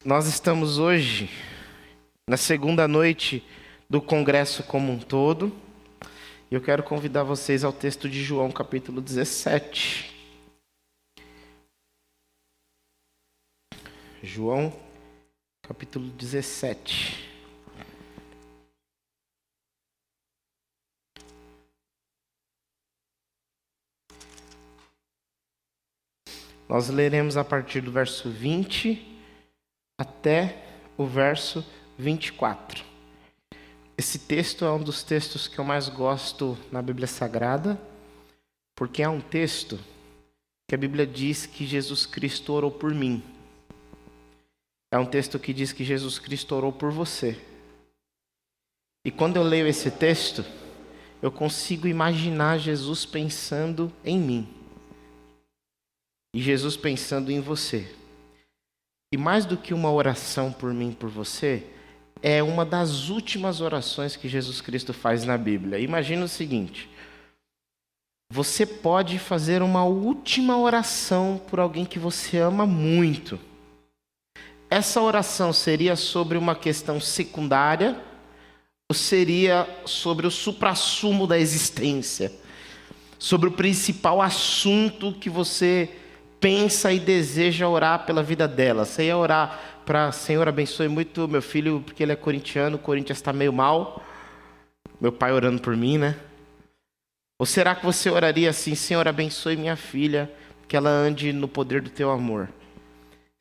Nós estamos hoje na segunda noite do congresso como um todo. E eu quero convidar vocês ao texto de João, capítulo 17. João, capítulo 17. Nós leremos a partir do verso 20 até o verso 24. Esse texto é um dos textos que eu mais gosto na Bíblia Sagrada, porque é um texto que a Bíblia diz que Jesus Cristo orou por mim. É um texto que diz que Jesus Cristo orou por você. E quando eu leio esse texto, eu consigo imaginar Jesus pensando em mim. E Jesus pensando em você. E mais do que uma oração por mim e por você, é uma das últimas orações que Jesus Cristo faz na Bíblia. Imagina o seguinte: você pode fazer uma última oração por alguém que você ama muito. Essa oração seria sobre uma questão secundária ou seria sobre o suprassumo da existência? Sobre o principal assunto que você pensa e deseja orar pela vida dela? Você ia orar para: Senhor, abençoe muito meu filho, porque ele é corintiano, o Corinthians está meio mal. Meu pai orando por mim, né? Ou será que você oraria assim: Senhor, abençoe minha filha, que ela ande no poder do teu amor.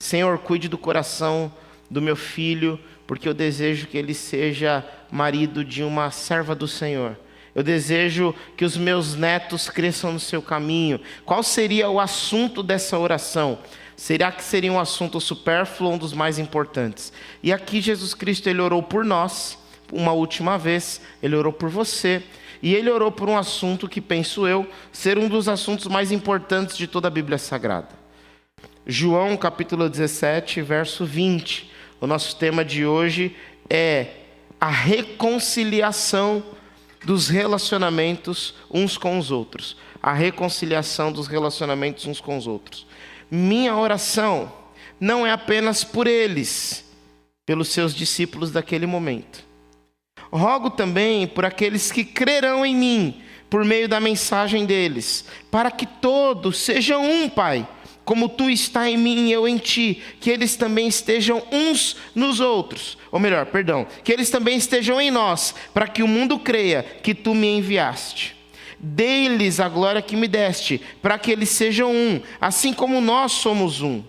Senhor, cuide do coração do meu filho, porque eu desejo que ele seja marido de uma serva do Senhor. Eu desejo que os meus netos cresçam no seu caminho. Qual seria o assunto dessa oração? Será que seria um assunto supérfluo ou um dos mais importantes? E aqui Jesus Cristo, ele orou por nós, uma última vez, ele orou por você. E ele orou por um assunto que, penso eu, ser um dos assuntos mais importantes de toda a Bíblia Sagrada. João capítulo 17, verso 20. O nosso tema de hoje é a reconciliação dos relacionamentos uns com os outros. A reconciliação dos relacionamentos uns com os outros. Minha oração não é apenas por eles, pelos seus discípulos daquele momento. Rogo também por aqueles que crerão em mim, por meio da mensagem deles, para que todos sejam um, Pai, como tu está em mim e eu em ti, que eles também estejam uns nos outros. Ou melhor, que eles também estejam em nós, para que o mundo creia que tu me enviaste. Dei-lhes a glória que me deste, para que eles sejam um, assim como nós somos um.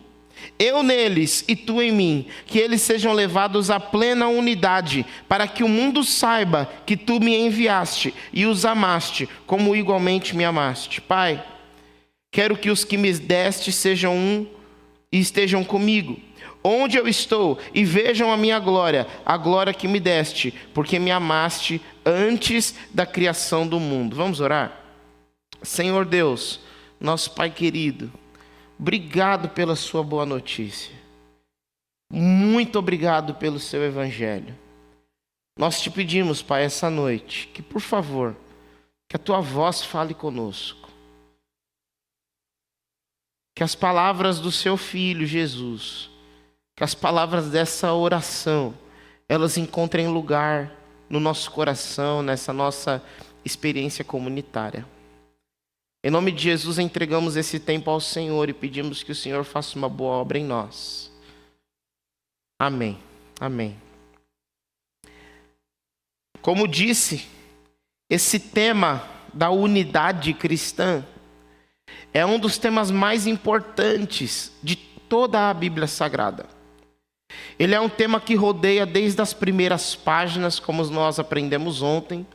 Eu neles e tu em mim, que eles sejam levados à plena unidade, para que o mundo saiba que tu me enviaste e os amaste, como igualmente me amaste. Pai, quero que os que me deste sejam um e estejam comigo, onde eu estou, e vejam a minha glória, a glória que me deste, porque me amaste antes da criação do mundo. Vamos orar? Senhor Deus, nosso Pai querido, obrigado pela sua boa notícia. Muito obrigado pelo seu evangelho. Nós te pedimos, Pai, essa noite, que por favor, que a tua voz fale conosco. Que as palavras do seu Filho, Jesus, que as palavras dessa oração, elas encontrem lugar no nosso coração, nessa nossa experiência comunitária. Em nome de Jesus, entregamos esse tempo ao Senhor e pedimos que o Senhor faça uma boa obra em nós. Amém. Amém. Como disse, esse tema da unidade cristã é um dos temas mais importantes de toda a Bíblia Sagrada. Ele é um tema que rodeia desde as primeiras páginas, como nós aprendemos ontem.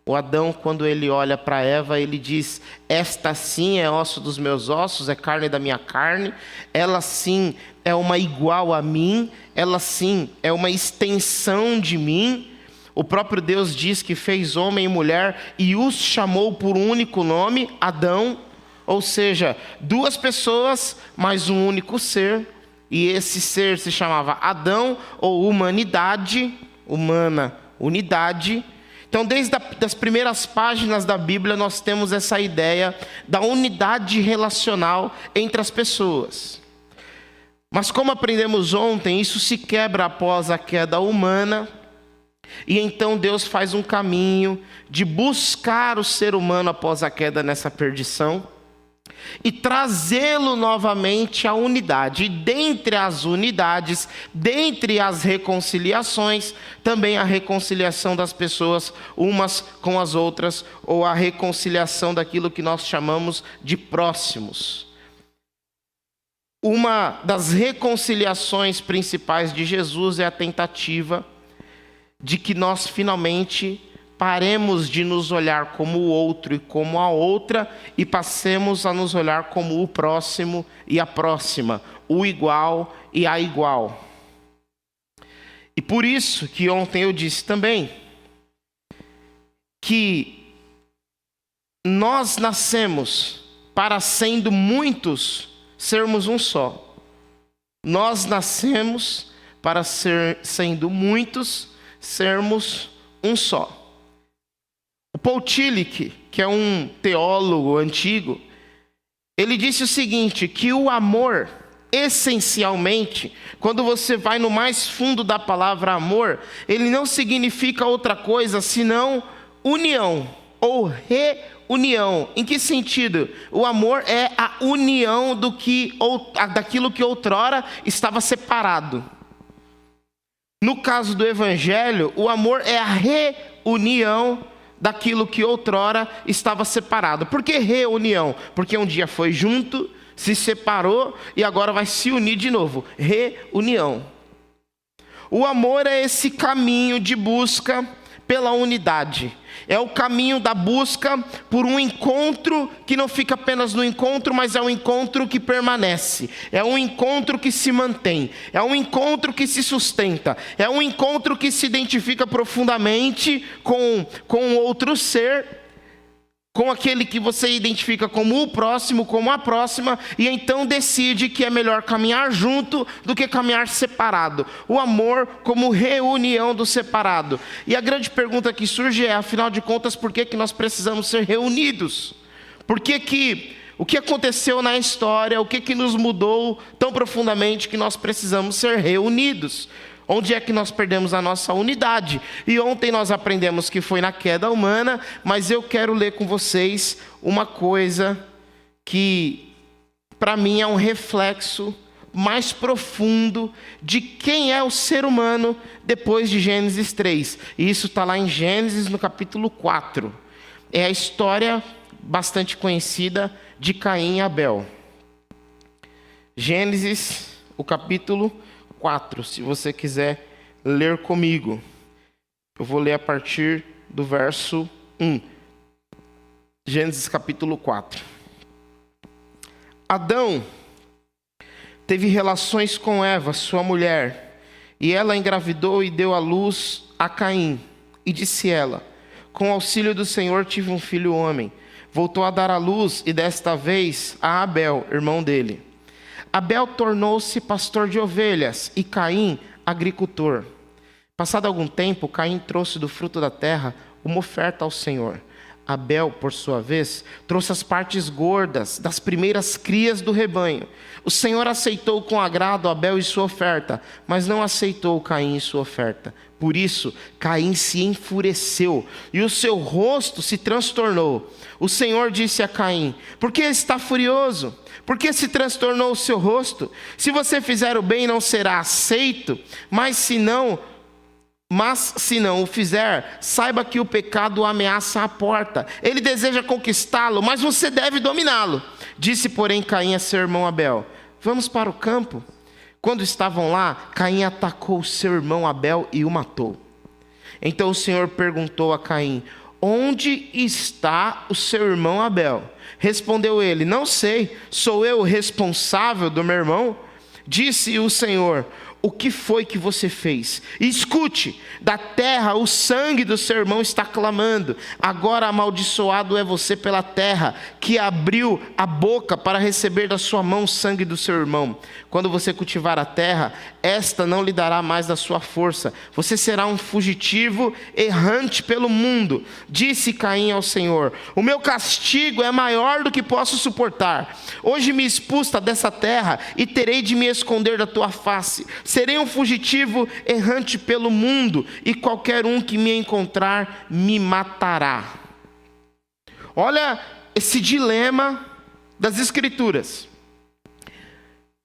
O Adão, quando ele olha para Eva, ele diz: esta sim é osso dos meus ossos, é carne da minha carne. Ela sim é uma igual a mim, ela sim é uma extensão de mim. O próprio Deus diz que fez homem e mulher e os chamou por um único nome, Adão. Ou seja, duas pessoas, mas um único ser. E esse ser se chamava Adão, ou humanidade, humana, unidade. Então, desde as primeiras páginas da Bíblia, nós temos essa ideia da unidade relacional entre as pessoas. Mas como aprendemos ontem, isso se quebra após a queda humana, e então Deus faz um caminho de buscar o ser humano após a queda nessa perdição, e trazê-lo novamente à unidade. E dentre as unidades, dentre as reconciliações, também a reconciliação das pessoas umas com as outras, ou a reconciliação daquilo que nós chamamos de próximos. Uma das reconciliações principais de Jesus é a tentativa de que nós finalmente paremos de nos olhar como o outro e como a outra e passemos a nos olhar como o próximo e a próxima, o igual e a igual. E por isso que ontem eu disse também que nós nascemos para, sendo muitos, sermos um só. Nós nascemos para sendo muitos, sermos um só. O Paul Tillich, que é um teólogo antigo, ele disse o seguinte, que o amor, essencialmente, quando você vai no mais fundo da palavra amor, ele não significa outra coisa senão união ou reunião. Em que sentido? O amor é a união daquilo que outrora estava separado. No caso do Evangelho, o amor é a reunião daquilo que outrora estava separado. Por que reunião? Porque um dia foi junto, se separou e agora vai se unir de novo. Reunião. O amor é esse caminho de busca pela unidade. É o caminho da busca por um encontro que não fica apenas no encontro, mas é um encontro que permanece. É um encontro que se mantém. É um encontro que se sustenta. É um encontro que se identifica profundamente com outro ser, com aquele que você identifica como o próximo, como a próxima, e então decide que é melhor caminhar junto do que caminhar separado. O amor como reunião do separado. E a grande pergunta que surge é, afinal de contas, por que nós precisamos ser reunidos? O que aconteceu na história, o que nos mudou tão profundamente que nós precisamos ser reunidos? Onde é que nós perdemos a nossa unidade? E ontem nós aprendemos que foi na queda humana, mas eu quero ler com vocês uma coisa que, para mim, é um reflexo mais profundo de quem é o ser humano depois de Gênesis 3. E isso está lá em Gênesis, no capítulo 4. É a história bastante conhecida de Caim e Abel. Gênesis, o capítulo 4, se você quiser ler comigo. Eu vou ler a partir do verso 1. Gênesis capítulo 4. Adão teve relações com Eva, sua mulher, e ela engravidou e deu à luz a Caim. E disse ela, com auxílio do Senhor tive um filho homem. Voltou a dar à luz, e desta vez a Abel, irmão dele. Abel tornou-se pastor de ovelhas e Caim, agricultor. Passado algum tempo, Caim trouxe do fruto da terra uma oferta ao Senhor. Abel, por sua vez, trouxe as partes gordas das primeiras crias do rebanho. O Senhor aceitou com agrado Abel e sua oferta, mas não aceitou Caim e sua oferta. Por isso, Caim se enfureceu e o seu rosto se transtornou. O Senhor disse a Caim, por que está furioso? Por que se transtornou o seu rosto? Se você fizer o bem, não será aceito, mas se não o fizer, saiba que o pecado ameaça a porta. Ele deseja conquistá-lo, mas você deve dominá-lo. Disse, porém, Caim a seu irmão Abel, vamos para o campo? Quando estavam lá, Caim atacou seu irmão Abel e o matou. Então o Senhor perguntou a Caim, onde está o seu irmão Abel? Respondeu ele, não sei, sou eu o responsável do meu irmão? Disse o Senhor, o que foi que você fez? Escute, da terra o sangue do seu irmão está clamando. Agora amaldiçoado é você pela terra, que abriu a boca para receber da sua mão o sangue do seu irmão. Quando você cultivar a terra, esta não lhe dará mais da sua força. Você será um fugitivo errante pelo mundo. Disse Caim ao Senhor: o meu castigo é maior do que posso suportar. Hoje me expulsa dessa terra e terei de me esconder da tua face. Serei um fugitivo errante pelo mundo, e qualquer um que me encontrar me matará. Olha esse dilema das Escrituras.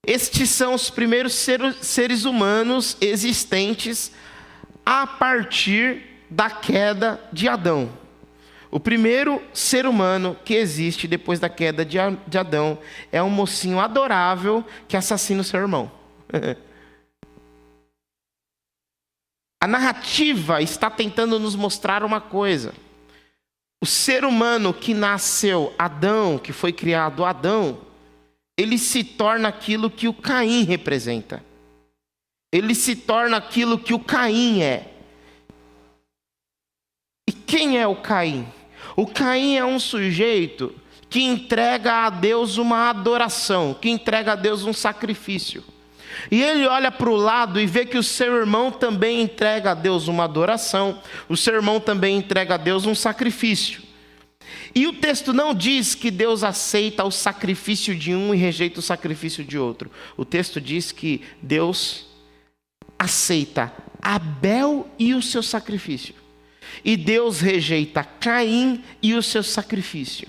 Estes são os primeiros seres humanos existentes a partir da queda de Adão. O primeiro ser humano que existe depois da queda de Adão é um mocinho adorável que assassina o seu irmão. A narrativa está tentando nos mostrar uma coisa. O ser humano que nasceu Adão, que foi criado Adão, ele se torna aquilo que o Caim representa. Ele se torna aquilo que o Caim é. E quem é o Caim? O Caim é um sujeito que entrega a Deus uma adoração, que entrega a Deus um sacrifício. E ele olha para o lado e vê que o seu irmão também entrega a Deus uma adoração, o seu irmão também entrega a Deus um sacrifício. E o texto não diz que Deus aceita o sacrifício de um e rejeita o sacrifício de outro. O texto diz que Deus aceita Abel e o seu sacrifício. E Deus rejeita Caim e o seu sacrifício.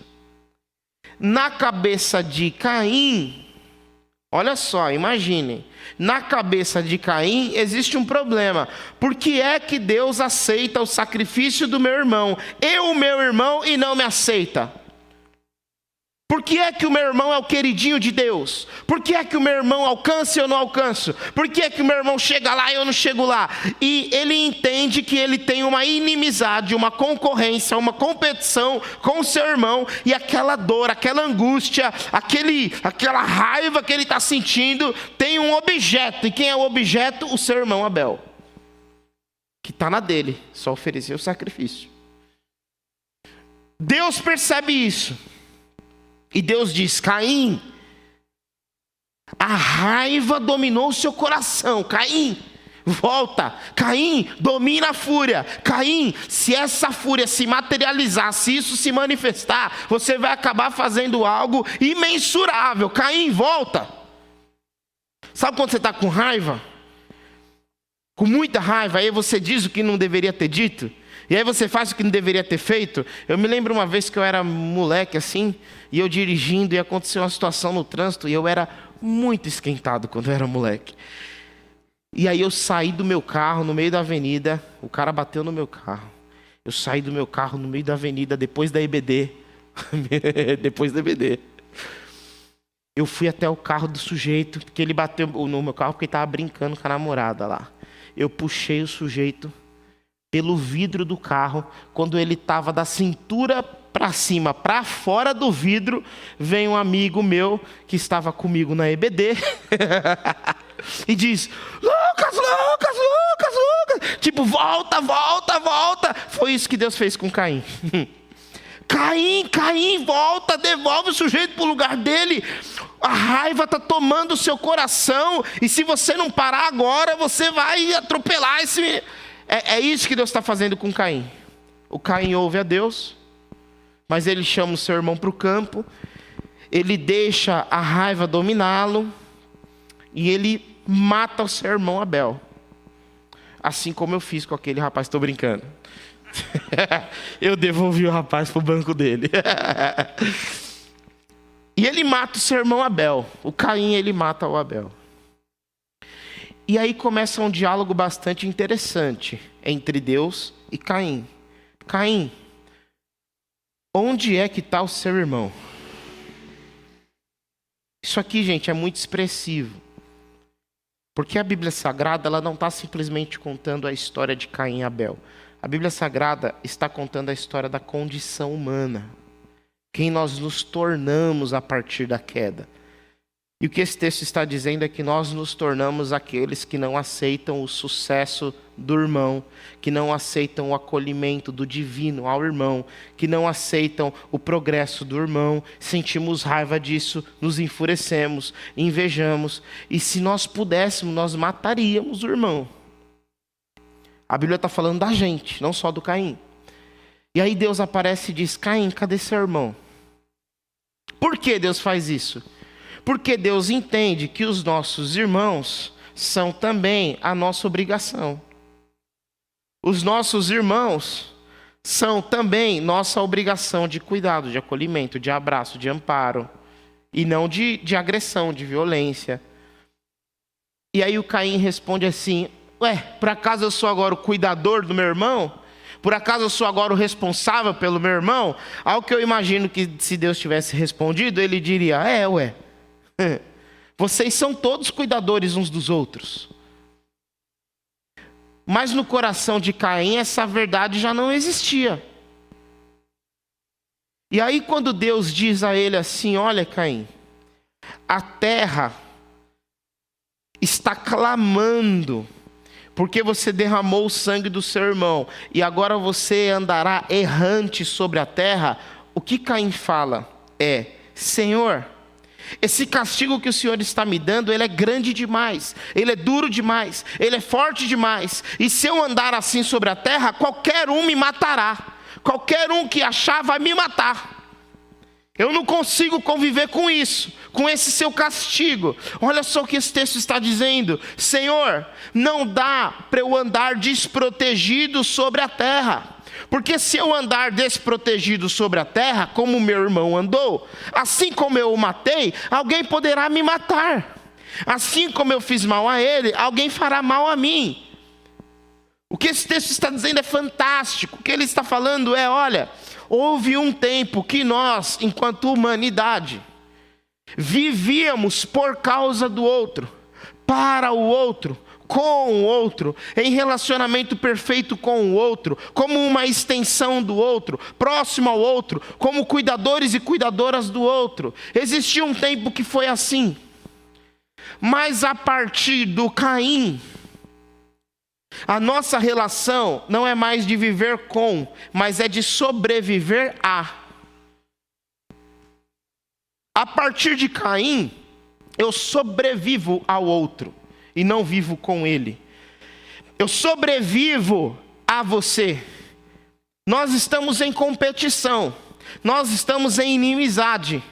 Na cabeça de Caim, olha só, imaginem. Na cabeça de Caim existe um problema. Por que é que Deus aceita o sacrifício do meu irmão? Eu, meu irmão, e não me aceita? Por que é que o meu irmão é o queridinho de Deus? Por que é que o meu irmão alcança e eu não alcanço? Por que é que o meu irmão chega lá e eu não chego lá? E ele entende que ele tem uma inimizade, uma concorrência, uma competição com o seu irmão. E aquela dor, aquela angústia, aquela raiva que ele está sentindo, tem um objeto. E quem é o objeto? O seu irmão Abel. Que está na dele, só oferecer o sacrifício. Deus percebe isso. E Deus diz: Caim, a raiva dominou o seu coração. Caim, volta. Caim, domina a fúria. Caim, se essa fúria se materializar, se isso se manifestar, você vai acabar fazendo algo imensurável. Caim, volta. Sabe quando você está com raiva? Com muita raiva, aí você diz o que não deveria ter dito? E aí você faz o que não deveria ter feito? Eu me lembro uma vez que eu era moleque assim, e eu dirigindo, e aconteceu uma situação no trânsito, e eu era muito esquentado quando eu era moleque. E aí eu saí do meu carro no meio da avenida, o cara bateu no meu carro. Eu saí do meu carro no meio da avenida, depois da EBD. Depois da EBD. Eu fui até o carro do sujeito, porque ele bateu no meu carro porque ele estava brincando com a namorada lá. Eu puxei o sujeito pelo vidro do carro. Quando ele estava da cintura para cima, para fora do vidro, vem um amigo meu que estava comigo na EBD e diz: Lucas, tipo, volta. Foi isso que Deus fez com Caim. Caim, volta, devolve o sujeito para o lugar dele. A raiva está tomando o seu coração, e se você não parar agora, você vai atropelar esse... É isso que Deus está fazendo com Caim. O Caim ouve a Deus, mas ele chama o seu irmão para o campo, ele deixa a raiva dominá-lo, e ele mata o seu irmão Abel. Assim como eu fiz com aquele rapaz, estou brincando. Eu devolvi o rapaz para o banco dele. E ele mata o seu irmão Abel. O Caim, ele mata o Abel. E aí começa um diálogo bastante interessante entre Deus e Caim. Caim, onde é que está o seu irmão? Isso aqui, gente, é muito expressivo. Porque a Bíblia Sagrada, ela não está simplesmente contando a história de Caim e Abel. A Bíblia Sagrada está contando a história da condição humana. Quem nós nos tornamos a partir da queda. E o que esse texto está dizendo é que nós nos tornamos aqueles que não aceitam o sucesso do irmão, que não aceitam o acolhimento do divino ao irmão, que não aceitam o progresso do irmão, sentimos raiva disso, nos enfurecemos, invejamos, e se nós pudéssemos, nós mataríamos o irmão. A Bíblia está falando da gente, não só do Caim. E aí Deus aparece e diz: Caim, cadê seu irmão? Por que Deus faz isso? Porque Deus entende que os nossos irmãos são também a nossa obrigação. Os nossos irmãos são também nossa obrigação de cuidado, de acolhimento, de abraço, de amparo. E não de agressão, de violência. E aí o Caim responde assim: por acaso eu sou agora o cuidador do meu irmão? Por acaso eu sou agora o responsável pelo meu irmão? Ao que eu imagino que se Deus tivesse respondido, ele diria: vocês são todos cuidadores uns dos outros. Mas no coração de Caim essa verdade já não existia. E aí quando Deus diz a ele assim: olha, Caim, a terra está clamando porque você derramou o sangue do seu irmão e agora você andará errante sobre a terra. O que Caim fala é: Senhor, esse castigo que o Senhor está me dando, ele é grande demais, ele é duro demais, ele é forte demais. E se eu andar assim sobre a terra, qualquer um me matará. Qualquer um que achar vai me matar. Eu não consigo conviver com isso, com esse seu castigo. Olha só o que esse texto está dizendo: Senhor, não dá para eu andar desprotegido sobre a terra. Porque se eu andar desprotegido sobre a terra, como meu irmão andou, assim como eu o matei, alguém poderá me matar. Assim como eu fiz mal a ele, alguém fará mal a mim. O que esse texto está dizendo é fantástico. O que ele está falando é: olha, houve um tempo que nós, enquanto humanidade, vivíamos por causa do outro, para o outro, com o outro, em relacionamento perfeito com o outro, como uma extensão do outro, próximo ao outro, como cuidadores e cuidadoras do outro. Existia um tempo que foi assim. Mas a partir do Caim, a nossa relação não é mais de viver com, mas é de sobreviver a. A partir de Caim, eu sobrevivo ao outro e não vivo com ele. Eu sobrevivo a você. Nós estamos em competição. Nós estamos em inimizade.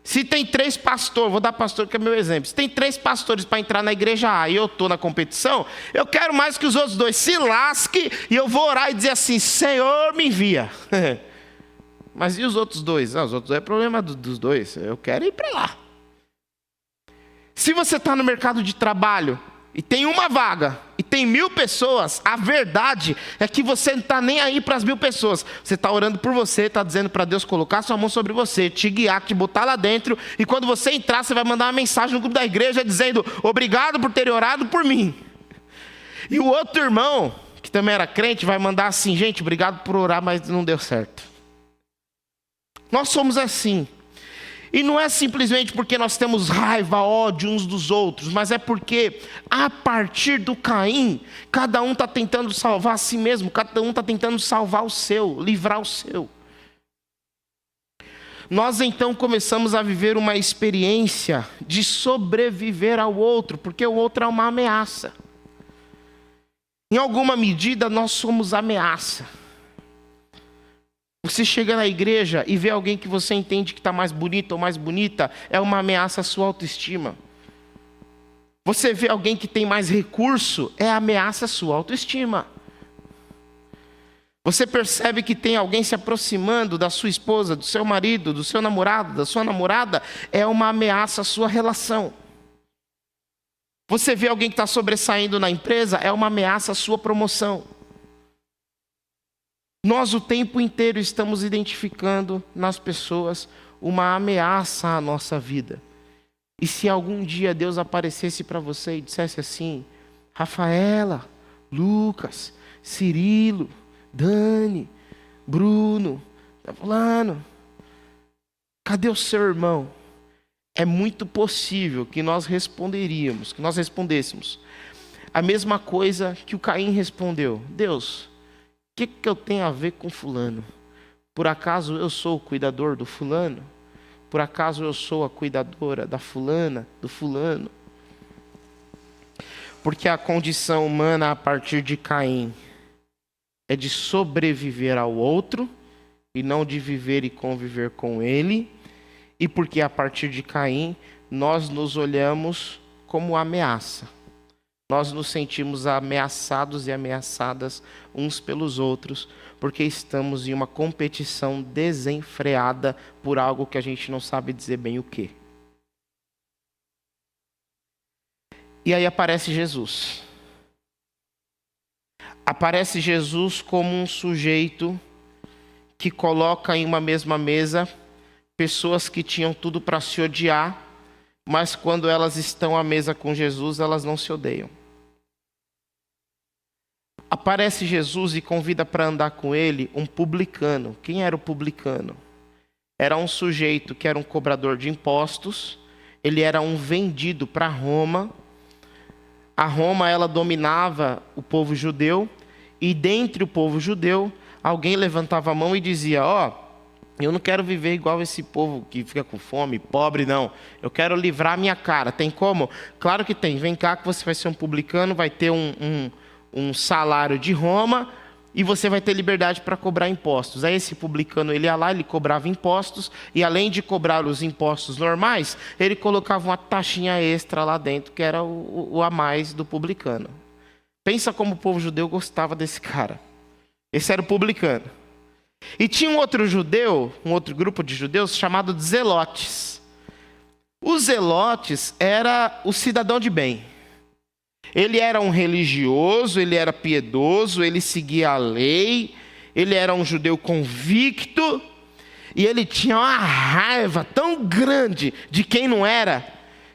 Se tem 3 pastores, vou dar pastor que é meu exemplo. Se tem 3 pastores para entrar na igreja A e eu estou na competição, eu quero mais que os outros 2 se lasquem e eu vou orar e dizer assim: Senhor, me envia. Mas e os outros 2? Os outros 2 é problema dos 2. Eu quero ir para lá. Se você está no mercado de trabalho e tem uma vaga e tem 1000 pessoas, a verdade é que você não está nem aí para as 1000 pessoas. Você está orando por você, está dizendo para Deus colocar sua mão sobre você, te guiar, te botar lá dentro. E quando você entrar, você vai mandar uma mensagem no grupo da igreja dizendo: obrigado por ter orado por mim. E o outro irmão, que também era crente, vai mandar assim: gente, obrigado por orar, mas não deu certo. Nós somos assim. E não é simplesmente porque nós temos raiva, ódio uns dos outros, mas é porque a partir do Caim, cada um está tentando salvar a si mesmo, cada um está tentando salvar o seu, livrar o seu. Nós então começamos a viver uma experiência de sobreviver ao outro, porque o outro é uma ameaça. Em alguma medida nós somos ameaça. Você chega na igreja e vê alguém que você entende que está mais bonito ou mais bonita, é uma ameaça à sua autoestima. Você vê alguém que tem mais recurso, é ameaça à sua autoestima. Você percebe que tem alguém se aproximando da sua esposa, do seu marido, do seu namorado, da sua namorada, é uma ameaça à sua relação. Você vê alguém que está sobressaindo na empresa, é uma ameaça à sua promoção. Nós o tempo inteiro estamos identificando nas pessoas uma ameaça à nossa vida. E se algum dia Deus aparecesse para você e dissesse assim: Rafaela, Lucas, Cirilo, Dani, Bruno, fulano, cadê o seu irmão? é muito possível que nós respondêssemos a mesma coisa que o Caim respondeu: Deus, o que eu tenho a ver com fulano? Por acaso eu sou o cuidador do fulano? Por acaso eu sou a cuidadora da fulana, do fulano? Porque a condição humana a partir de Caim é de sobreviver ao outro e não de viver e conviver com ele. E porque a partir de Caim nós nos olhamos como ameaça. Nós nos sentimos ameaçados e ameaçadas uns pelos outros, porque estamos em uma competição desenfreada por algo que a gente não sabe dizer bem o quê. E aí aparece Jesus. Aparece Jesus como um sujeito que coloca em uma mesma mesa pessoas que tinham tudo para se odiar, mas quando elas estão à mesa com Jesus, elas não se odeiam. Aparece Jesus e convida para andar com ele um publicano. Quem era o publicano? Era um sujeito que era um cobrador de impostos, ele era um vendido para Roma. A Roma, ela dominava o povo judeu, e dentre o povo judeu, alguém levantava a mão e dizia: eu não quero viver igual esse povo que fica com fome, pobre, não. Eu quero livrar a minha cara. Tem como? Claro que tem. Vem cá que você vai ser um publicano, vai ter um salário de Roma e você vai ter liberdade para cobrar impostos. Aí esse publicano, ele ia lá, ele cobrava impostos, e além de cobrar os impostos normais, ele colocava uma taxinha extra lá dentro, que era o a mais do publicano. Pensa como o povo judeu gostava desse cara. Esse era o publicano. E tinha um outro grupo de judeus chamado de zelotes. Os zelotes era o cidadão de bem. Ele era um religioso, ele era piedoso, ele seguia a lei, ele era um judeu convicto, e ele tinha uma raiva tão grande de quem não era,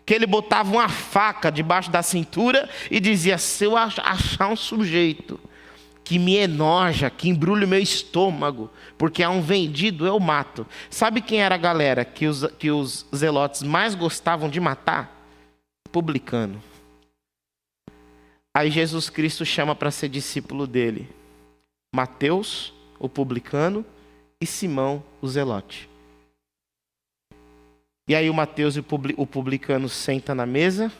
que ele botava uma faca debaixo da cintura e dizia: se eu achar um sujeito que me enoja, que embrulha o meu estômago, porque é um vendido, eu mato. Sabe quem era a galera que os zelotes mais gostavam de matar? Publicano. Aí Jesus Cristo chama para ser discípulo dele Mateus, o publicano, e Simão, o zelote. E aí o Mateus e o publicano sentam na mesa,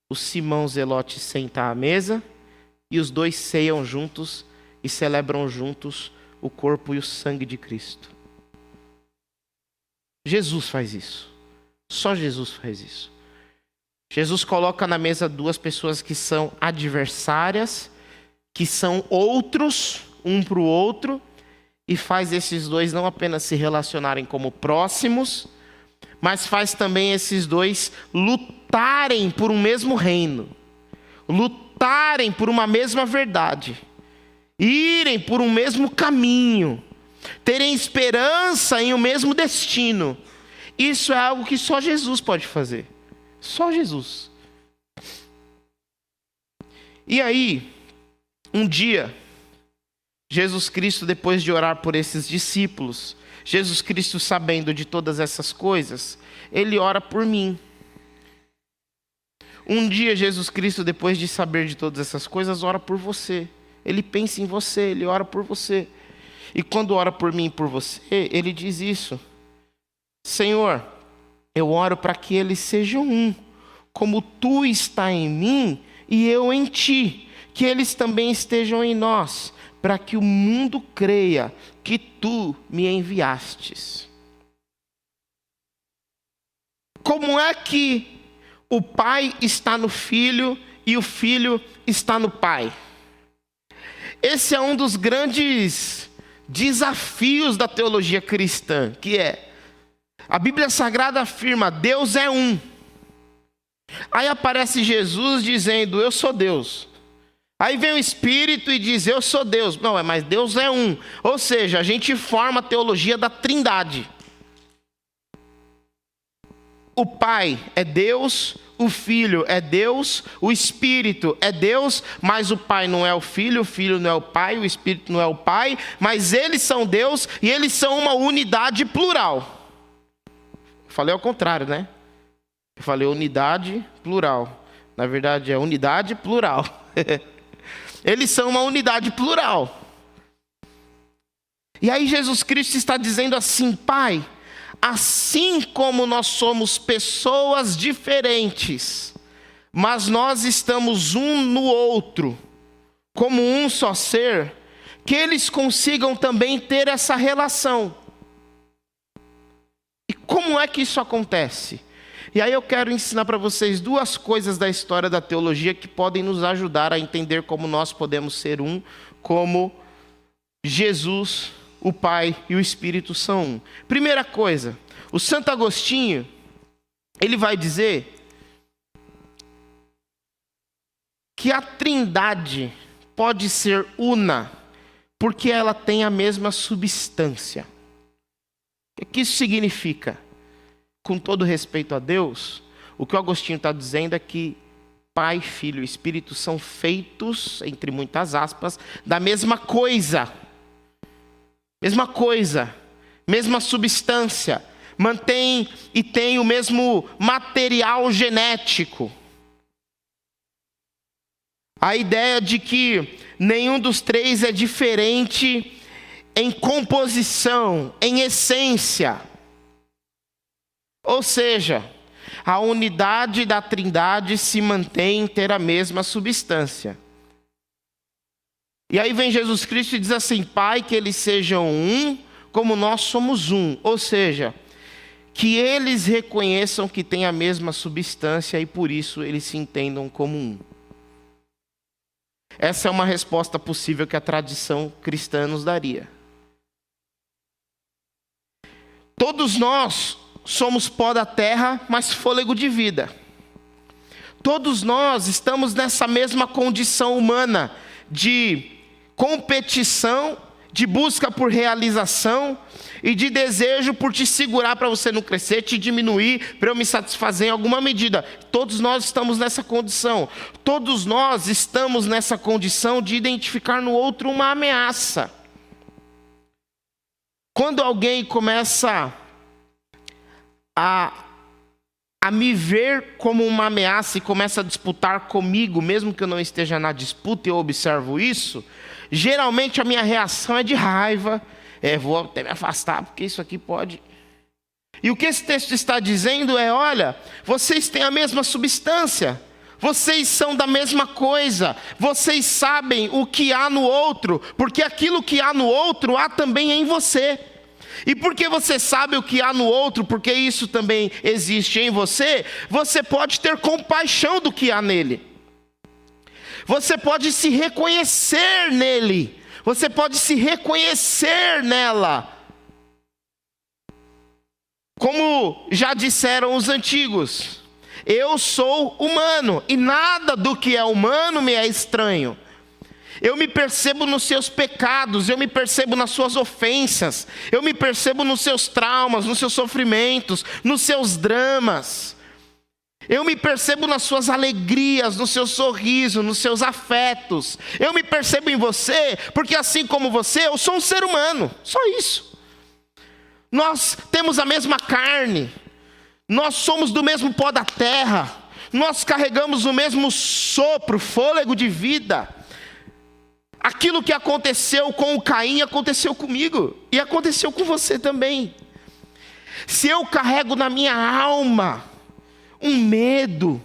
o Simão, o zelote, senta à mesa, e os dois ceiam juntos e celebram juntos o corpo e o sangue de Cristo. Jesus faz isso. Só Jesus faz isso. Jesus coloca na mesa duas pessoas que são adversárias, que são outros, um para o outro, e faz esses dois não apenas se relacionarem como próximos, mas faz também esses dois lutarem por um mesmo reino, lutarem por uma mesma verdade, irem por um mesmo caminho, terem esperança em um mesmo destino. Isso é algo que só Jesus pode fazer. Só Jesus. E aí, um dia, Jesus Cristo, depois de orar por esses discípulos, Jesus Cristo, sabendo de todas essas coisas, ele ora por mim. Um dia, Jesus Cristo, depois de saber de todas essas coisas, ora por você. Ele pensa em você, ele ora por você. E quando ora por mim e por você, ele diz isso: Senhor, eu oro para que eles sejam um, como tu está em mim e eu em ti, que eles também estejam em nós, para que o mundo creia que tu me enviastes. Como é que o Pai está no Filho e o Filho está no Pai? Esse é um dos grandes desafios da teologia cristã, que é: a Bíblia Sagrada afirma, Deus é um. Aí aparece Jesus dizendo, eu sou Deus. Aí vem o Espírito e diz, eu sou Deus. Não, mas Deus é um. Ou seja, a gente forma a teologia da Trindade. O Pai é Deus, o Filho é Deus, o Espírito é Deus, mas o Pai não é o Filho não é o Pai, o Espírito não é o Pai, mas eles são Deus e eles são uma unidade plural. Falei ao contrário, né? Eu falei unidade plural. Na verdade é unidade plural. Eles são uma unidade plural. E aí Jesus Cristo está dizendo assim: Pai, assim como nós somos pessoas diferentes, mas nós estamos um no outro, como um só ser, que eles consigam também ter essa relação. E como é que isso acontece? E aí eu quero ensinar para vocês duas coisas da história da teologia que podem nos ajudar a entender como nós podemos ser um, como Jesus, o Pai e o Espírito são um. Primeira coisa, o Santo Agostinho, ele vai dizer que a Trindade pode ser una, porque ela tem a mesma substância. O que isso significa? Com todo respeito a Deus, o que o Agostinho está dizendo é que Pai, Filho e Espírito são feitos, entre muitas aspas, da mesma coisa. Mesma coisa, mesma substância, mantém e tem o mesmo material genético. A ideia de que nenhum dos três é diferente em composição, em essência. Ou seja, a unidade da Trindade se mantém em ter a mesma substância. E aí vem Jesus Cristo e diz assim: Pai, que eles sejam um, como nós somos um. Ou seja, que eles reconheçam que têm a mesma substância e por isso eles se entendam como um. Essa é uma resposta possível que a tradição cristã nos daria. Todos nós somos pó da terra, mas fôlego de vida. Todos nós estamos nessa mesma condição humana de competição, de busca por realização e de desejo por te segurar para você não crescer, te diminuir, para eu me satisfazer em alguma medida. Todos nós estamos nessa condição. Todos nós estamos nessa condição de identificar no outro uma ameaça. Quando alguém começa a me ver como uma ameaça e começa a disputar comigo, mesmo que eu não esteja na disputa e eu observo isso, geralmente a minha reação é de raiva, vou até me afastar, porque isso aqui pode... E o que esse texto está dizendo é: olha, vocês têm a mesma substância, vocês são da mesma coisa, vocês sabem o que há no outro, porque aquilo que há no outro há também em você. E porque você sabe o que há no outro, porque isso também existe em você, você pode ter compaixão do que há nele. Você pode se reconhecer nele. Você pode se reconhecer nela. Como já disseram os antigos, eu sou humano e nada do que é humano me é estranho. Eu me percebo nos seus pecados, eu me percebo nas suas ofensas, eu me percebo nos seus traumas, nos seus sofrimentos, nos seus dramas. Eu me percebo nas suas alegrias, no seu sorriso, nos seus afetos. Eu me percebo em você, porque assim como você, eu sou um ser humano, só isso. Nós temos a mesma carne, nós somos do mesmo pó da terra, nós carregamos o mesmo sopro, fôlego de vida. Aquilo que aconteceu com o Caim aconteceu comigo e aconteceu com você também. Se eu carrego na minha alma um medo,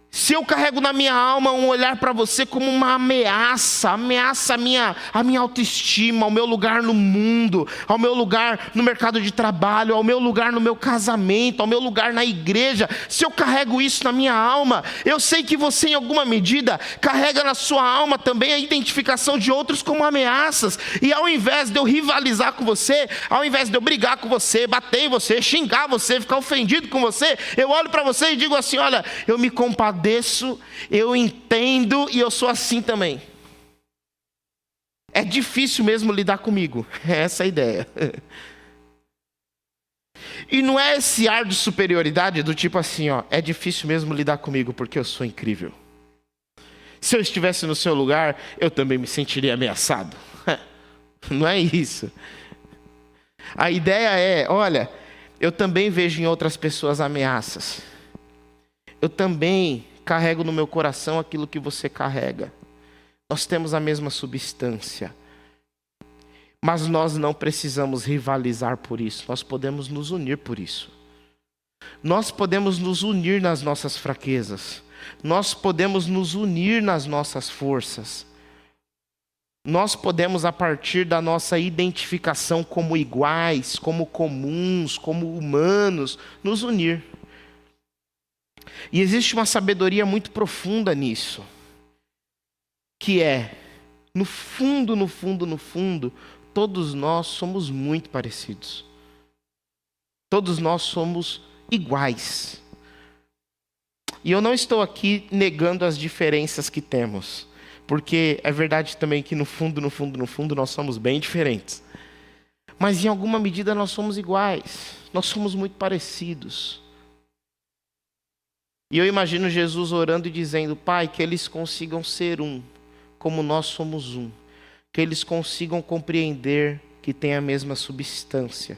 se eu carrego na minha alma um olhar para você como uma ameaça a minha autoestima, ao meu lugar no mundo, ao meu lugar no mercado de trabalho, ao meu lugar no meu casamento, ao meu lugar na igreja, se eu carrego isso na minha alma, eu sei que você em alguma medida carrega na sua alma também a identificação de outros como ameaças, e ao invés de eu rivalizar com você, ao invés de eu brigar com você, bater em você, xingar você, ficar ofendido com você, eu olho para você e digo assim: olha, eu me compadeço, eu entendo e eu sou assim também. É difícil mesmo lidar comigo, é essa a ideia. E não é esse ar de superioridade do tipo assim, é difícil mesmo lidar comigo porque eu sou incrível. Se eu estivesse no seu lugar, eu também me sentiria ameaçado. Não é isso. A ideia é, olha, eu também vejo em outras pessoas ameaças. Eu também carrego no meu coração aquilo que você carrega. Nós temos a mesma substância. Mas nós não precisamos rivalizar por isso. Nós podemos nos unir por isso. Nós podemos nos unir nas nossas fraquezas. Nós podemos nos unir nas nossas forças. Nós podemos, a partir da nossa identificação como iguais, como comuns, como humanos, nos unir. E existe uma sabedoria muito profunda nisso, que é, no fundo, todos nós somos muito parecidos. Todos nós somos iguais. E eu não estou aqui negando as diferenças que temos, porque é verdade também que no fundo, nós somos bem diferentes. Mas em alguma medida nós somos iguais, nós somos muito parecidos. E eu imagino Jesus orando e dizendo: Pai, que eles consigam ser um, como nós somos um. Que eles consigam compreender que têm a mesma substância,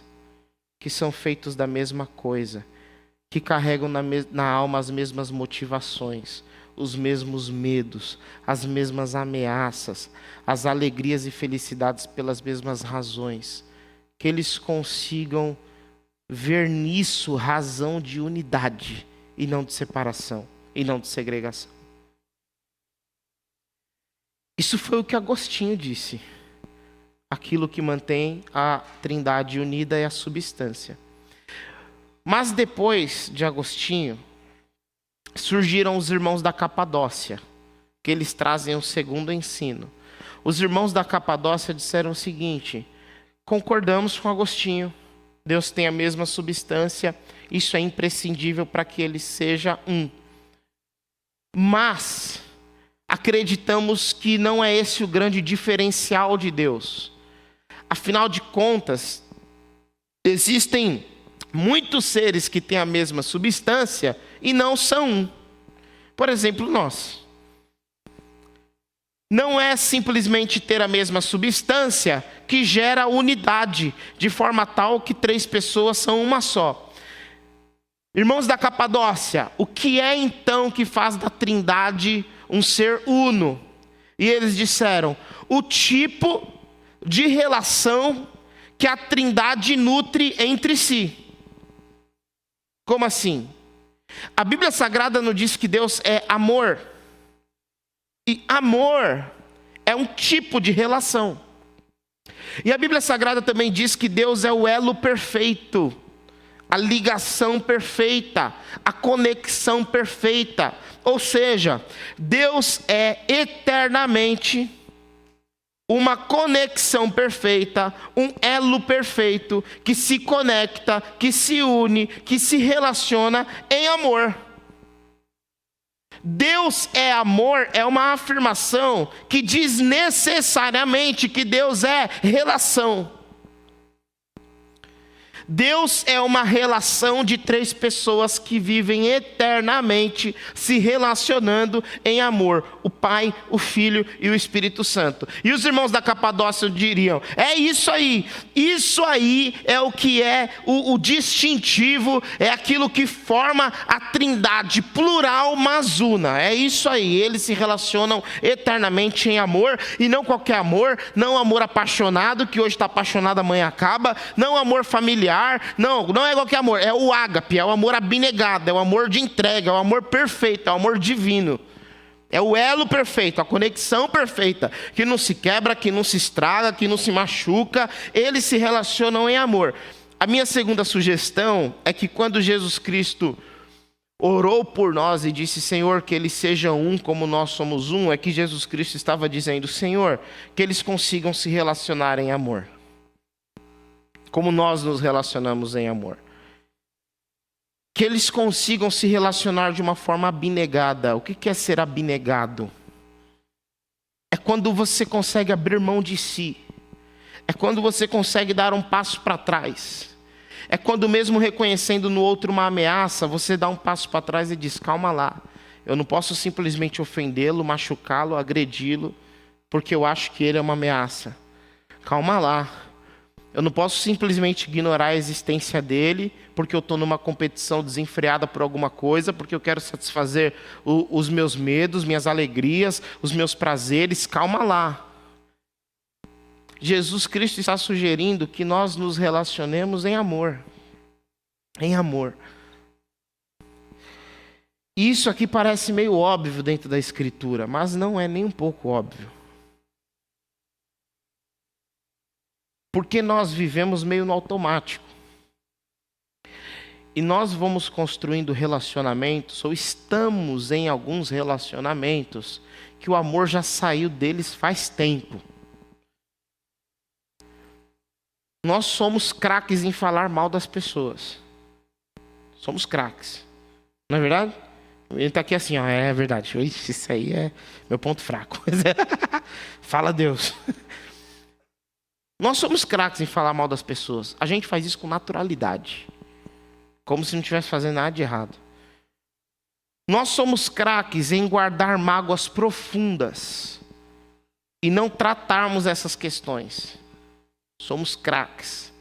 que são feitos da mesma coisa, que carregam na alma as mesmas motivações, os mesmos medos, as mesmas ameaças, as alegrias e felicidades pelas mesmas razões. Que eles consigam ver nisso razão de unidade e não de separação, e não de segregação. Isso foi o que Agostinho disse. Aquilo que mantém a Trindade unida é a substância. Mas depois de Agostinho, surgiram os irmãos da Capadócia, que eles trazem o segundo ensino. Os irmãos da Capadócia disseram o seguinte: concordamos com Agostinho, Deus tem a mesma substância, isso é imprescindível para que ele seja um. Mas acreditamos que não é esse o grande diferencial de Deus. Afinal de contas, existem muitos seres que têm a mesma substância e não são um. Por exemplo, nós. Não é simplesmente ter a mesma substância que gera unidade, de forma tal que 3 pessoas são uma só. Irmãos da Capadócia, o que é então que faz da Trindade um ser uno? E eles disseram: o tipo de relação que a Trindade nutre entre si. Como assim? A Bíblia Sagrada nos diz que Deus é amor. E amor é um tipo de relação. E a Bíblia Sagrada também diz que Deus é o elo perfeito, a ligação perfeita, a conexão perfeita. Ou seja, Deus é eternamente uma conexão perfeita, um elo perfeito que se conecta, que se une, que se relaciona em amor. Deus é amor é uma afirmação que diz necessariamente que Deus é relação. Deus é uma relação de 3 pessoas que vivem eternamente se relacionando em amor. O Pai, o Filho e o Espírito Santo. E os irmãos da Capadócia diriam: é isso aí. Isso aí é o que é o distintivo, é aquilo que forma a Trindade plural, mas una. É isso aí. Eles se relacionam eternamente em amor, e não qualquer amor, não amor apaixonado, que hoje está apaixonado, amanhã acaba, não amor familiar. Não é qualquer amor, é o ágape, é o amor abnegado, é o amor de entrega, é o amor perfeito, é o amor divino. É o elo perfeito, a conexão perfeita, que não se quebra, que não se estraga, que não se machuca. Eles se relacionam em amor. A minha segunda sugestão é que quando Jesus Cristo orou por nós e disse: Senhor, que eles sejam um como nós somos um, é que Jesus Cristo estava dizendo: Senhor, que eles consigam se relacionar em amor, como nós nos relacionamos em amor. Que eles consigam se relacionar de uma forma abnegada. O que é ser abnegado? É quando você consegue abrir mão de si. É quando você consegue dar um passo para trás. É quando, mesmo reconhecendo no outro uma ameaça, você dá um passo para trás e diz: calma lá, eu não posso simplesmente ofendê-lo, machucá-lo, agredi-lo, porque eu acho que ele é uma ameaça. Calma lá. Eu não posso simplesmente ignorar a existência dele, porque eu estou numa competição desenfreada por alguma coisa, porque eu quero satisfazer os meus medos, minhas alegrias, os meus prazeres. Calma lá. Jesus Cristo está sugerindo que nós nos relacionemos em amor. Em amor. Isso aqui parece meio óbvio dentro da Escritura, mas não é nem um pouco óbvio. Porque nós vivemos meio no automático. E nós vamos construindo relacionamentos, ou estamos em alguns relacionamentos, que o amor já saiu deles faz tempo. Nós somos craques em falar mal das pessoas. Somos craques. Não é verdade? Ele está aqui assim, ó, é verdade. Isso aí é meu ponto fraco. Fala Deus. Nós somos craques em falar mal das pessoas. A gente faz isso com naturalidade. Como se não estivesse fazendo nada de errado. Nós somos craques em guardar mágoas profundas. E não tratarmos essas questões. Somos craques.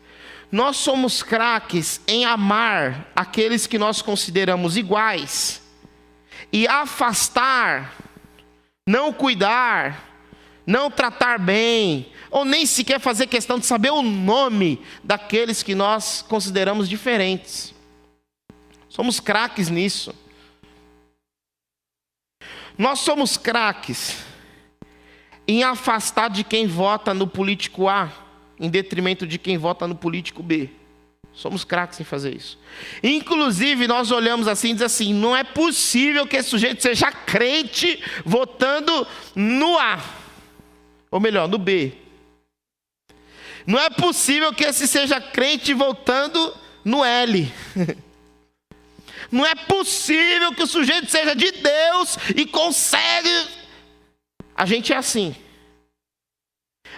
Nós somos craques em amar aqueles que nós consideramos iguais. E afastar, não cuidar, não tratar bem, ou nem sequer fazer questão de saber o nome daqueles que nós consideramos diferentes. Somos craques nisso. Nós somos craques em afastar de quem vota no político A, em detrimento de quem vota no político B. Somos craques em fazer isso. Inclusive, nós olhamos assim e dizemos assim, não é possível que esse sujeito seja crente votando no A. Ou melhor, no B. Não é possível que esse seja crente votando no L. Não é possível que o sujeito seja de Deus e consegue... A gente é assim.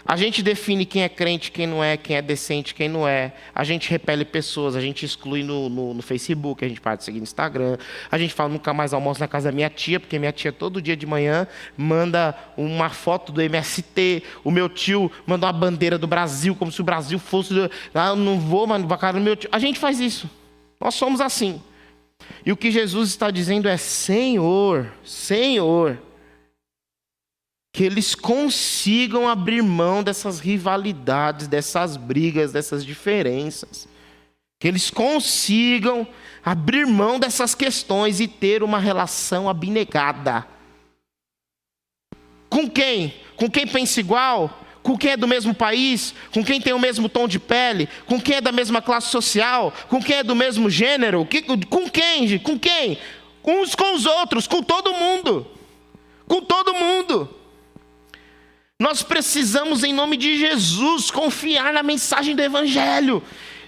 A gente define quem é crente, quem não é, quem é decente, quem não é. A gente repele pessoas, a gente exclui no Facebook, a gente para de seguir no Instagram. A gente fala, nunca mais almoço na casa da minha tia, porque minha tia todo dia de manhã manda uma foto do MST. O meu tio manda uma bandeira do Brasil, como se o Brasil fosse... eu não vou, mas na casa do meu tio. A gente faz isso. Nós somos assim. E o que Jesus está dizendo é, Senhor, Senhor... que eles consigam abrir mão dessas rivalidades, dessas brigas, dessas diferenças. Que eles consigam abrir mão dessas questões e ter uma relação abnegada. Com quem? Com quem pensa igual? Com quem é do mesmo país? Com quem tem o mesmo tom de pele? Com quem é da mesma classe social? Com quem é do mesmo gênero? Com quem? Com quem? Uns com os outros, com todo mundo. Com todo mundo. Nós precisamos, em nome de Jesus, confiar na mensagem do Evangelho,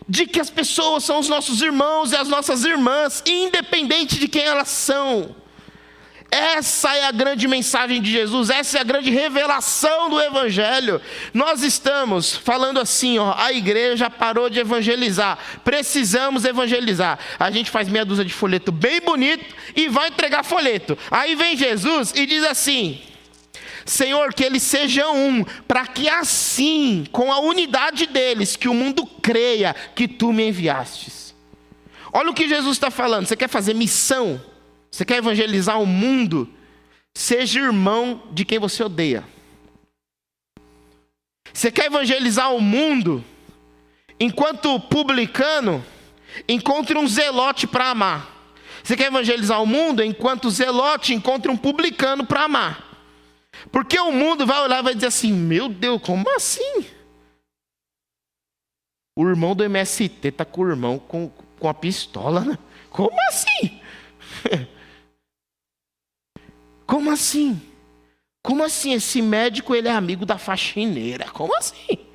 de que as pessoas são os nossos irmãos e as nossas irmãs, independente de quem elas são. Essa é a grande mensagem de Jesus, essa é a grande revelação do Evangelho. Nós estamos falando assim, ó, a igreja parou de evangelizar, precisamos evangelizar. A gente faz meia dúzia de folheto bem bonito e vai entregar folheto. Aí vem Jesus e diz assim... Senhor, que eles sejam um, para que assim, com a unidade deles, que o mundo creia que tu me enviastes. Olha o que Jesus está falando. Você quer fazer missão? Você quer evangelizar o mundo? Seja irmão de quem você odeia. Você quer evangelizar o mundo? Enquanto publicano, encontre um zelote para amar. Você quer evangelizar o mundo? Enquanto zelote, encontre um publicano para amar. Porque o mundo vai olhar e vai dizer assim, meu Deus, como assim? O irmão do MST está com o irmão com a pistola, né? Como assim? Como assim? Como assim? Esse médico, ele é amigo da faxineira. Como assim?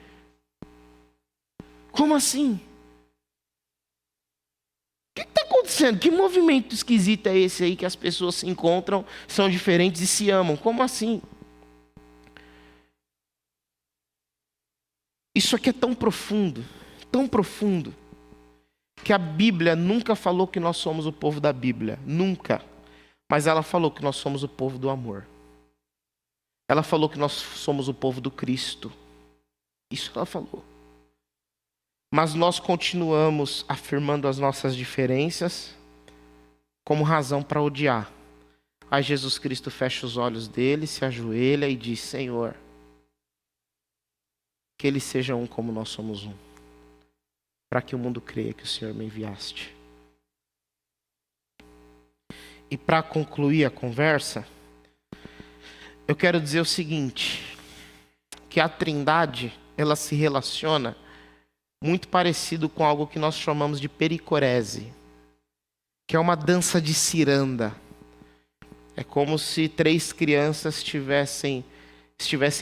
Como assim? O que está acontecendo? Que movimento esquisito é esse aí que as pessoas se encontram, são diferentes e se amam? Como assim? Isso aqui é tão profundo, que a Bíblia nunca falou que nós somos o povo da Bíblia, nunca. Mas ela falou que nós somos o povo do amor. Ela falou que nós somos o povo do Cristo. Isso ela falou. mas nós continuamos afirmando as nossas diferenças como razão para odiar. Aí Jesus Cristo fecha os olhos dele, se ajoelha e diz: Senhor, que eles sejam um como nós somos um, para que o mundo creia que o Senhor me enviaste. E para concluir a conversa, eu quero dizer o seguinte, que a Trindade, ela se relaciona muito parecido com algo que nós chamamos de pericorese, que é uma dança de ciranda. É como se 3 crianças estivessem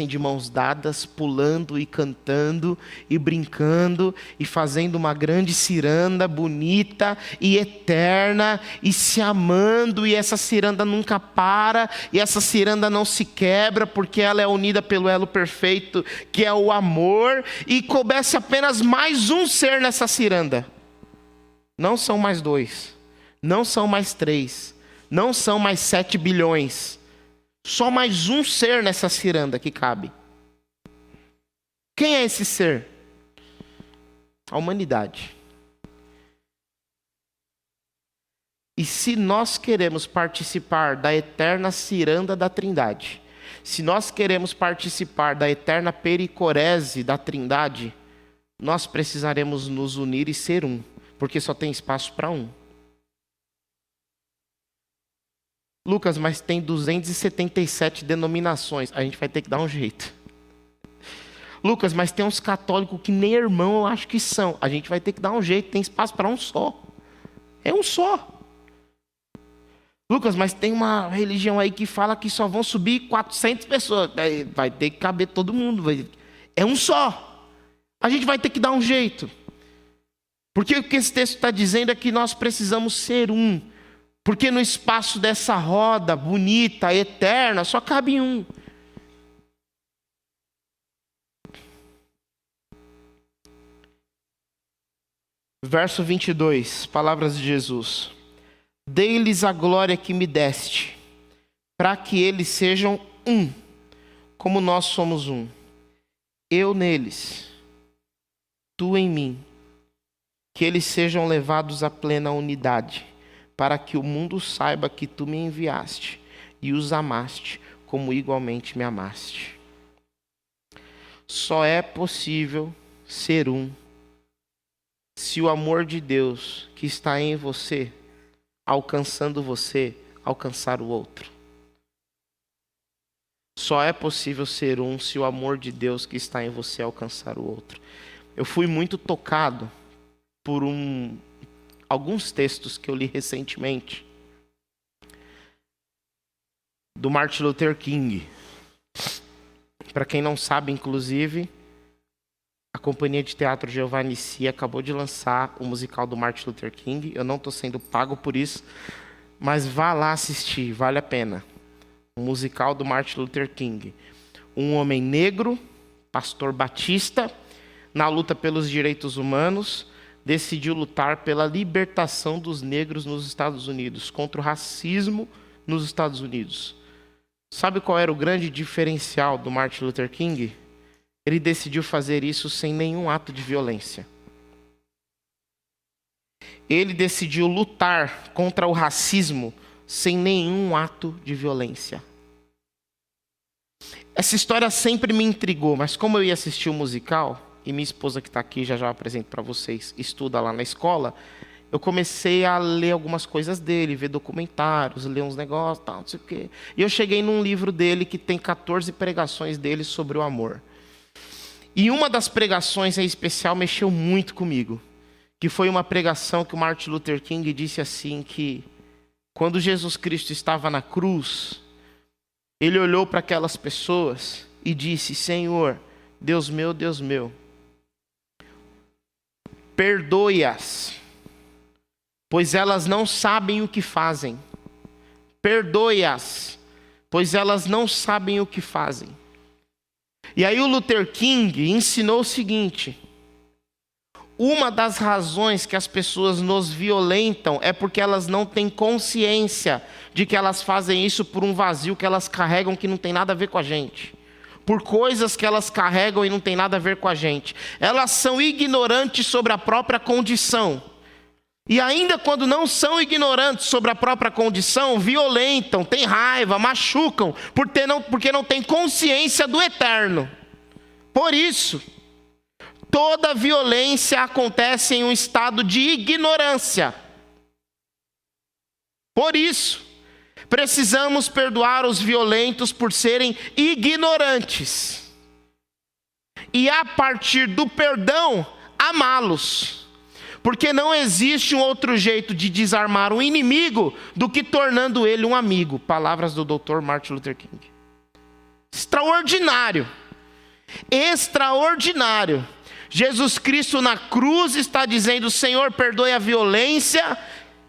de mãos dadas, pulando e cantando e brincando e fazendo uma grande ciranda bonita e eterna e se amando, e essa ciranda nunca para e essa ciranda não se quebra porque ela é unida pelo elo perfeito que é o amor, e coubesse apenas mais um ser nessa ciranda. Não são mais 2, não são mais 3, não são mais 7 bilhões. Só mais um ser nessa ciranda que cabe. Quem é esse ser? A humanidade. E se nós queremos participar da eterna ciranda da Trindade, se nós queremos participar da eterna pericorese da Trindade, nós precisaremos nos unir e ser um, porque só tem espaço para um. Lucas, mas tem 277 denominações. A gente vai ter que dar um jeito. Lucas, mas tem uns católicos que nem irmão eu acho que são. A gente vai ter que dar um jeito. Tem espaço para um só. É um só. Lucas, mas tem uma religião aí que fala que só vão subir 400 pessoas. Vai ter que caber todo mundo. É um só. A gente vai ter que dar um jeito. Porque o que esse texto está dizendo é que nós precisamos ser um. Porque no espaço dessa roda bonita, eterna, só cabe um. Verso 22, palavras de Jesus. Dei-lhes a glória que me deste, para que eles sejam um, como nós somos um. Eu neles, tu em mim, que eles sejam levados à plena unidade, para que o mundo saiba que tu me enviaste e os amaste, como igualmente me amaste. Só é possível ser um, se o amor de Deus que está em você, alcançando você, alcançar o outro. Só é possível ser um, se o amor de Deus que está em você alcançar o outro. Eu fui muito tocado por alguns textos que eu li recentemente do Martin Luther King. Para quem não sabe, inclusive, a Companhia de Teatro Jeová Nissi acabou de lançar o musical do Martin Luther King. Eu não estou sendo pago por isso, mas vá lá assistir, vale a pena. O musical do Martin Luther King. Um homem negro, pastor batista, na luta pelos direitos humanos, decidiu lutar pela libertação dos negros nos Estados Unidos, contra o racismo nos Estados Unidos. Sabe qual era o grande diferencial do Martin Luther King? Ele decidiu fazer isso sem nenhum ato de violência. Ele decidiu lutar contra o racismo sem nenhum ato de violência. Essa história sempre me intrigou, mas como eu ia assistir o musical, e minha esposa que está aqui, já apresento para vocês, estuda lá na escola, eu comecei a ler algumas coisas dele, ver documentários, ler uns negócios, tal, não sei o quê. E eu cheguei num livro dele que tem 14 pregações dele sobre o amor. E uma das pregações em especial mexeu muito comigo, que foi uma pregação que o Martin Luther King disse assim, que quando Jesus Cristo estava na cruz, ele olhou para aquelas pessoas e disse: Senhor, Deus meu, perdoe-as, pois elas não sabem o que fazem. Perdoe-as, pois elas não sabem o que fazem. E aí o Luther King ensinou o seguinte: uma das razões que as pessoas nos violentam é porque elas não têm consciência de que elas fazem isso por um vazio que elas carregam que não tem nada a ver com a gente. por coisas que elas carregam e não tem nada a ver com a gente. Elas são ignorantes sobre a própria condição. E ainda quando não são ignorantes sobre a própria condição, violentam, têm raiva, machucam, porque não têm consciência do eterno. Por isso, toda violência acontece em um estado de ignorância. Por isso, precisamos perdoar os violentos por serem ignorantes. E a partir do perdão, amá-los. Porque não existe um outro jeito de desarmar um inimigo do que tornando ele um amigo. Palavras do Dr. Martin Luther King. Extraordinário. Extraordinário. Jesus Cristo na cruz está dizendo: Senhor, perdoe a violência,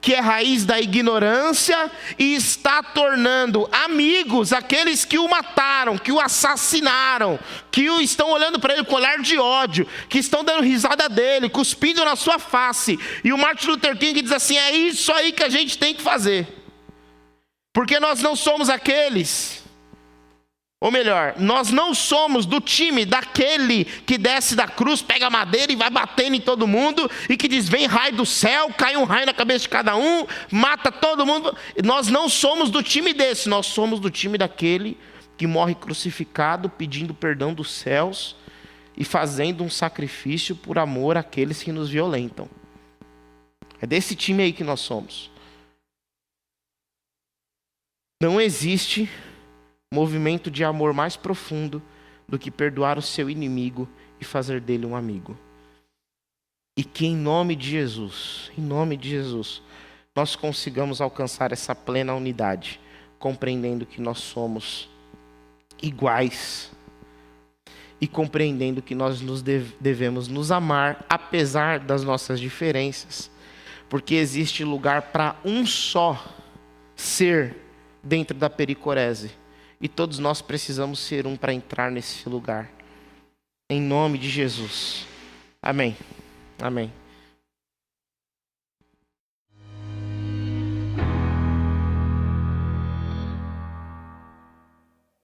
que é raiz da ignorância, e está tornando amigos aqueles que o mataram, que o assassinaram, que o estão olhando para ele com olhar de ódio, que estão dando risada dele, cuspindo na sua face. E o Martin Luther King diz assim: é isso aí que a gente tem que fazer. Porque nós não somos aqueles, ou melhor, nós não somos do time daquele que desce da cruz, pega a madeira e vai batendo em todo mundo, e que diz: vem raio do céu, cai um raio na cabeça de cada um, mata todo mundo. Nós não somos do time desse, nós somos do time daquele que morre crucificado, pedindo perdão dos céus e fazendo um sacrifício por amor àqueles que nos violentam. É desse time aí que nós somos. Não existe movimento de amor mais profundo do que perdoar o seu inimigo e fazer dele um amigo. E que em nome de Jesus, nós consigamos alcançar essa plena unidade, compreendendo que nós somos iguais e compreendendo que nós devemos nos amar apesar das nossas diferenças, porque existe lugar para um só ser dentro da pericorese. E todos nós precisamos ser um para entrar nesse lugar. Em nome de Jesus. Amém. Amém.